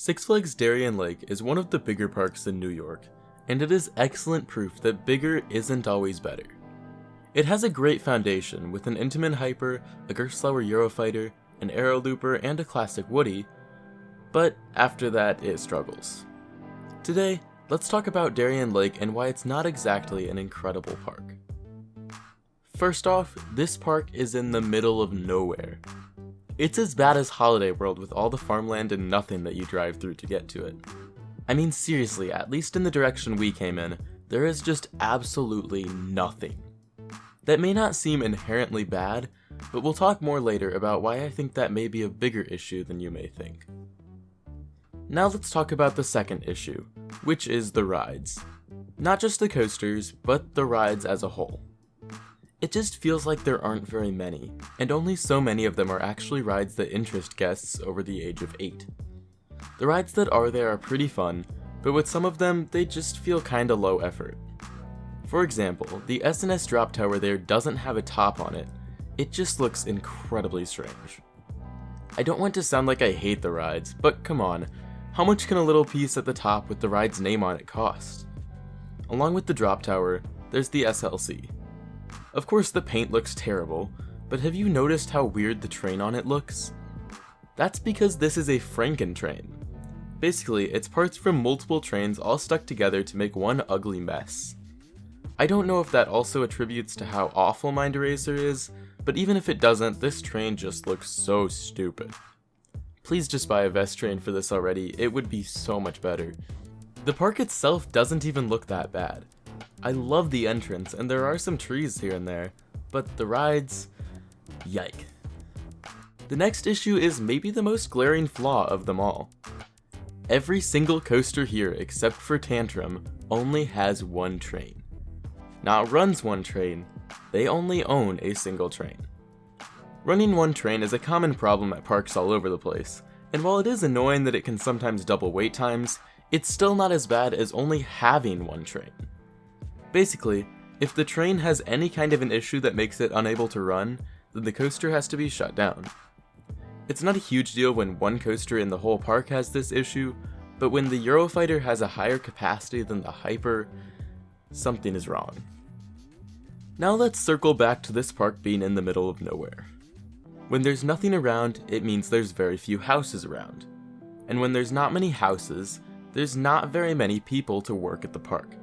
Six Flags Darien Lake is one of the bigger parks in New York, and it is excellent proof that bigger isn't always better. It has a great foundation with an Intamin Hyper, a Gerstlauer Eurofighter, an Aero Looper, and a classic Woody, but after that it struggles. Today, let's talk about Darien Lake and why it's not exactly an incredible park. First off, this park is in the middle of nowhere. It's as bad as Holiday World with all the farmland and nothing that you drive through to get to it. I mean seriously, at least in the direction we came in, there is just absolutely nothing. That may not seem inherently bad, but we'll talk more later about why I think that may be a bigger issue than you may think. Now let's talk about the second issue, which is the rides. Not just the coasters, but the rides as a whole. It just feels like there aren't very many, and only so many of them are actually rides that interest guests over the age of 8. The rides that are there are pretty fun, but with some of them, they just feel kinda low effort. For example, the S&S drop tower there doesn't have a top on it. It just looks incredibly strange. I don't want to sound like I hate the rides, but come on, how much can a little piece at the top with the ride's name on it cost? Along with the drop tower, there's the SLC. Of course the paint looks terrible, but have you noticed how weird the train on it looks? That's because this is a Franken-train. Basically, it's parts from multiple trains all stuck together to make one ugly mess. I don't know if that also attributes to how awful Mind Eraser is, but even if it doesn't, this train just looks so stupid. Please just buy a Vest train for this already, it would be so much better. The park itself doesn't even look that bad. I love the entrance, and there are some trees here and there, but the rides, yike. The next issue is maybe the most glaring flaw of them all. Every single coaster here, except for Tantrum, only has one train. Not runs one train, they only own a single train. Running one train is a common problem at parks all over the place, and while it is annoying that it can sometimes double wait times, it's still not as bad as only having one train. Basically, if the train has any kind of an issue that makes it unable to run, then the coaster has to be shut down. It's not a huge deal when one coaster in the whole park has this issue, but when the Eurofighter has a higher capacity than the Hyper, something is wrong. Now let's circle back to this park being in the middle of nowhere. When there's nothing around, it means there's very few houses around. And when there's not many houses, there's not very many people to work at the park.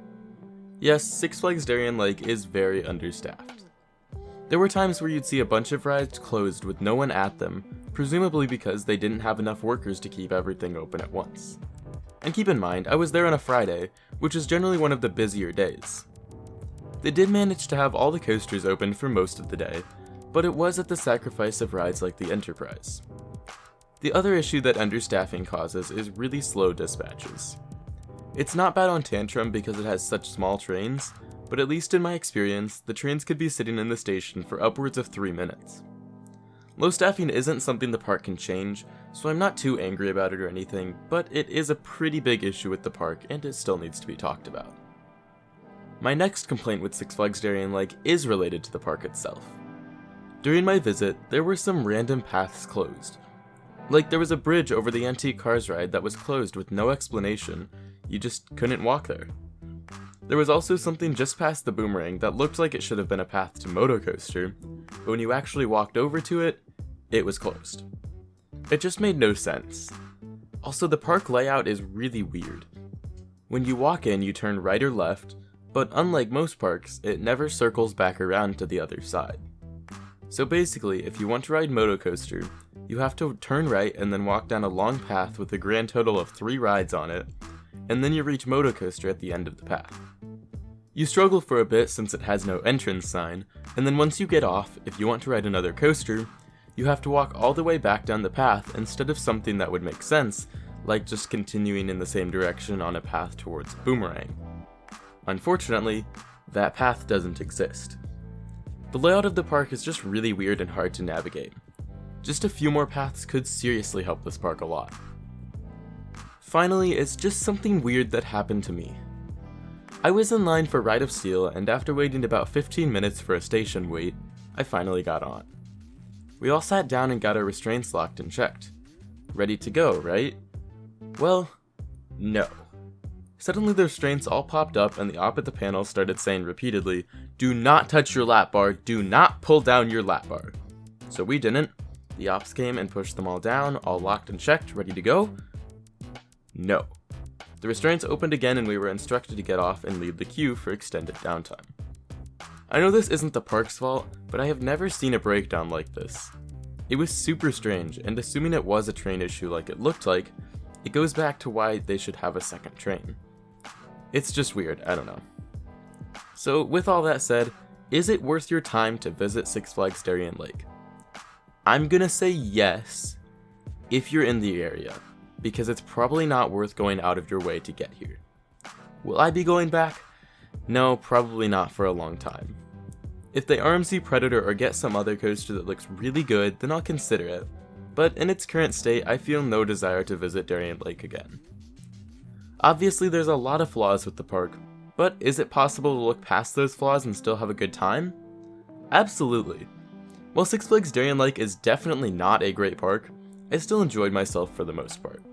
Yes, Six Flags Darien Lake is very understaffed. There were times where you'd see a bunch of rides closed with no one at them, presumably because they didn't have enough workers to keep everything open at once. And keep in mind, I was there on a Friday, which is generally one of the busier days. They did manage to have all the coasters open for most of the day, but it was at the sacrifice of rides like the Enterprise. The other issue that understaffing causes is really slow dispatches. It's not bad on Tantrum because it has such small trains, but at least in my experience, the trains could be sitting in the station for upwards of 3 minutes. Low staffing isn't something the park can change, so I'm not too angry about it or anything, but it is a pretty big issue with the park and it still needs to be talked about. My next complaint with Six Flags Darien Lake is related to the park itself. During my visit, there were some random paths closed. Like there was a bridge over the Antique Cars ride that was closed with no explanation, you just couldn't walk there. There was also something just past the Boomerang that looked like it should have been a path to Moto Coaster, but when you actually walked over to it, it was closed. It just made no sense. Also, the park layout is really weird. When you walk in, you turn right or left, but unlike most parks, it never circles back around to the other side. So basically, if you want to ride Moto Coaster, you have to turn right and then walk down a long path with a grand total of 3 rides on it, and then you reach Moto Coaster at the end of the path. You struggle for a bit since it has no entrance sign, and then once you get off, if you want to ride another coaster, you have to walk all the way back down the path instead of something that would make sense, like just continuing in the same direction on a path towards Boomerang. Unfortunately, that path doesn't exist. The layout of the park is just really weird and hard to navigate. Just a few more paths could seriously help this park a lot. Finally, it's just something weird that happened to me. I was in line for Ride of Steel, and after waiting about 15 minutes for a station wait, I finally got on. We all sat down and got our restraints locked and checked. Ready to go, right? Well, no. Suddenly the restraints all popped up and the op at the panel started saying repeatedly, "Do not touch your lap bar, do not pull down your lap bar." So we didn't. The ops came and pushed them all down, all locked and checked, ready to go. No. The restraints opened again and we were instructed to get off and leave the queue for extended downtime. I know this isn't the park's fault, but I have never seen a breakdown like this. It was super strange, and assuming it was a train issue like it looked like, it goes back to why they should have a second train. It's just weird, I don't know. So with all that said, is it worth your time to visit Six Flags Darien Lake? I'm gonna say yes, if you're in the area, because it's probably not worth going out of your way to get here. Will I be going back? No, probably not for a long time. If they RMC Predator or get some other coaster that looks really good, then I'll consider it, but in its current state, I feel no desire to visit Darien Lake again. Obviously, there's a lot of flaws with the park, but is it possible to look past those flaws and still have a good time? Absolutely. While Six Flags Darien Lake is definitely not a great park, I still enjoyed myself for the most part.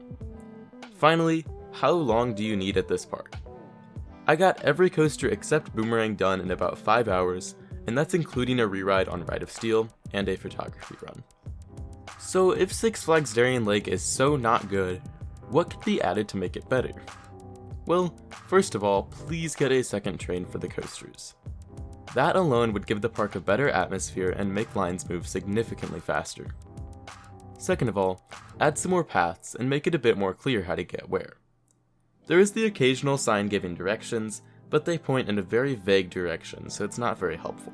Finally, how long do you need at this park? I got every coaster except Boomerang done in about 5 hours, and that's including a re-ride on Ride of Steel and a photography run. So if Six Flags Darien Lake is so not good, what could be added to make it better? Well, first of all, please get a second train for the coasters. That alone would give the park a better atmosphere and make lines move significantly faster. Second of all, add some more paths and make it a bit more clear how to get where. There is the occasional sign giving directions, but they point in a very vague direction, so it's not very helpful.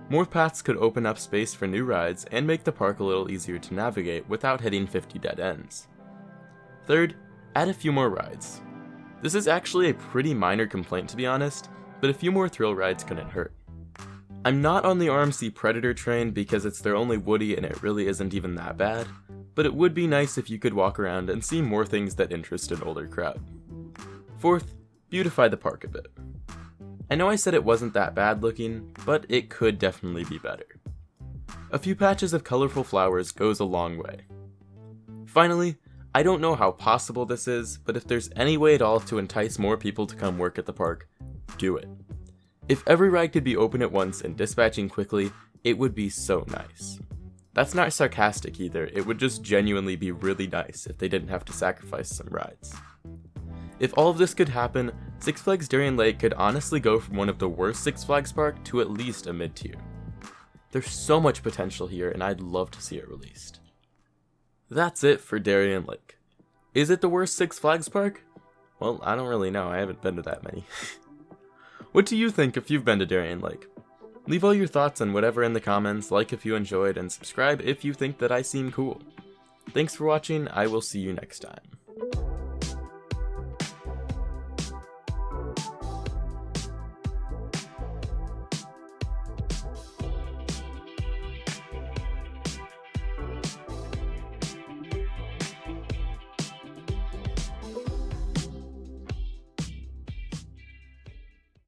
More paths could open up space for new rides and make the park a little easier to navigate without hitting 50 dead ends. Third, add a few more rides. This is actually a pretty minor complaint to be honest, but a few more thrill rides couldn't hurt. I'm not on the RMC Predator train because it's their only Woody and it really isn't even that bad, but it would be nice if you could walk around and see more things that interest an older crowd. Fourth, beautify the park a bit. I know I said it wasn't that bad looking, but it could definitely be better. A few patches of colorful flowers goes a long way. Finally, I don't know how possible this is, but if there's any way at all to entice more people to come work at the park, do it. If every ride could be open at once and dispatching quickly, it would be so nice. That's not sarcastic either, it would just genuinely be really nice if they didn't have to sacrifice some rides. If all of this could happen, Six Flags Darien Lake could honestly go from one of the worst Six Flags park to at least a mid-tier. There's so much potential here and I'd love to see it released. That's it for Darien Lake. Is it the worst Six Flags park? Well, I don't really know, I haven't been to that many. What do you think if you've been to Darien Lake? Leave all your thoughts on whatever in the comments, like if you enjoyed, and subscribe if you think that I seem cool. Thanks for watching, I will see you next time.